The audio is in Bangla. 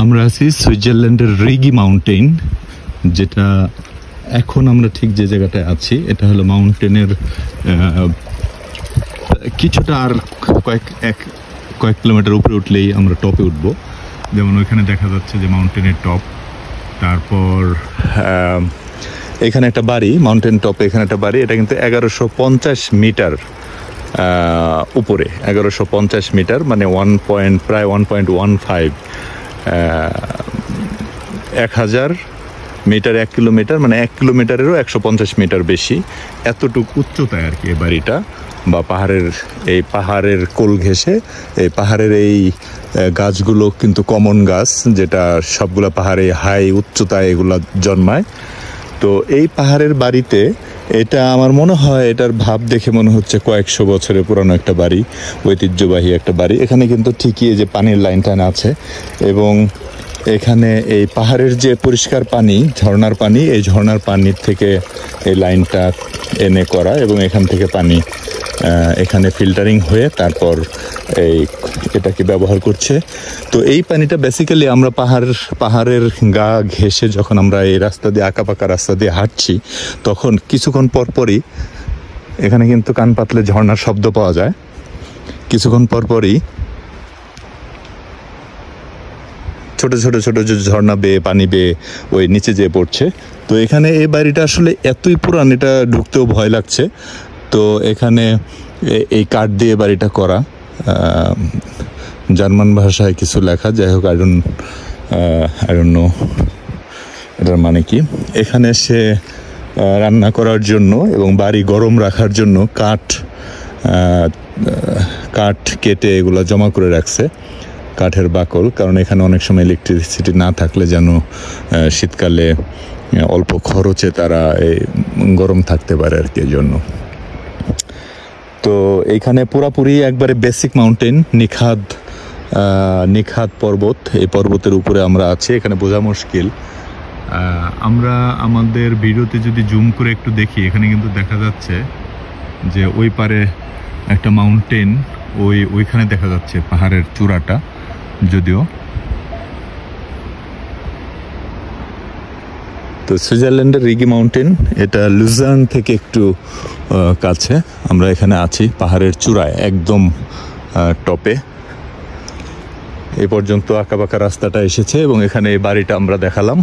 আমরা আছি সুইজারল্যান্ডের রিগি মাউন্টেন, যেটা এখন আমরা ঠিক যে জায়গাটায় আছি এটা হলো মাউন্টেনের কিছুটা আর কয়েক কিলোমিটার উপরে উঠলেই আমরা টপে উঠব। যেমন ওইখানে দেখা যাচ্ছে যে মাউন্টেনের টপ। তারপর এখানে একটা বাড়ি, মাউন্টেন টপে এখানে একটা বাড়ি, এটা কিন্তু 1150 মিটার উপরে, 1150 মিটার মানে প্রায় 1.15 1000 মিটার, 1 কিলোমিটার মানে 1 কিলোমিটারেরও 150 মিটার বেশি, এতটুকু উচ্চতায় আর কি এই বাড়িটা। বা পাহাড়ের কোল ঘেঁষে এই পাহাড়ের এই গাছগুলো কিন্তু কমন গাছ, যেটা সবগুলা পাহাড়ে হাই উচ্চতায় এগুলা জন্মায়। তো এই পাহাড়ের বাড়িতে এটা আমার মনে হয়, এটার ভাব দেখে মনে হচ্ছে কয়েকশো বছরের পুরানো একটা বাড়ি, ঐতিহ্যবাহী একটা বাড়ি। এখানে কিন্তু ঠিকই যে পানির লাইন টাইন আছে, এবং এখানে এই পাহাড়ের যে পরিষ্কার পানি, ঝর্ণার পানি, এই ঝর্ণার পানির থেকে এই লাইনটা এনে করা, এবং এখান থেকে পানি এখানে ফিল্টারিং হয়ে তারপর এটাকে ব্যবহার করছে। তো এই পানিটা বেসিক্যালি আমরা পাহাড়ের গা ঘেঁষে যখন আমরা এই রাস্তা দিয়ে, আঁকাপাকা রাস্তা দিয়ে হাঁটছি, তখন কিছুক্ষণ পরপরই এখানে কিন্তু কান পাতলে ঝর্ণার শব্দ পাওয়া যায়। কিছুক্ষণ পরপরই ছোট ছোট ছোট যে ঝর্ণা বেয়ে, পানি বেয়ে ওই নিচে যেয়ে পড়ছে। তো এখানে এই বাড়িটা আসলে এতই পুরান, এটা ঢুকতেও ভয় লাগছে। তো এখানে এই কাঠ দিয়ে বাড়িটা করা, জার্মান ভাষায় কিছু লেখা, যাই হোক আই ডোন্ট নো এটার মানে কি। এখানে সে রান্না করার জন্য এবং বাড়ি গরম রাখার জন্য কাঠ কেটে এগুলো জমা করে রাখছে, কাঠের বাকল। কারণ এখানে অনেক সময় ইলেকট্রিসিটি না থাকলে যেন শীতকালে অল্প খরচে তারা গরম থাকতে পারে আর কি, জন্য। তো এইখানে পুরাপুরি একবারে বেসিক মাউন্টেন, নিখাত পর্বত। এই পর্বতের উপরে আমরা আছি, এখানে বোঝা মুশকিল। আমরা আমাদের ভিডিওতে যদি জুম করে একটু দেখি, এখানে কিন্তু দেখা যাচ্ছে যে ওই পারে একটা মাউন্টেন, ওইখানে দেখা যাচ্ছে পাহাড়ের চূড়াটা। যদিও তো সুইজারল্যান্ডের রিগি মাউন্টেন, এটা লুজার্ন থেকে একটু কাছে। আমরা এখানে আছি পাহাড়ের চূড়ায়, একদম টপে। এই পর্যন্ত আঁকাবাঁকা রাস্তাটা এসেছে, এবং এখানে এই বাড়িটা আমরা দেখালাম।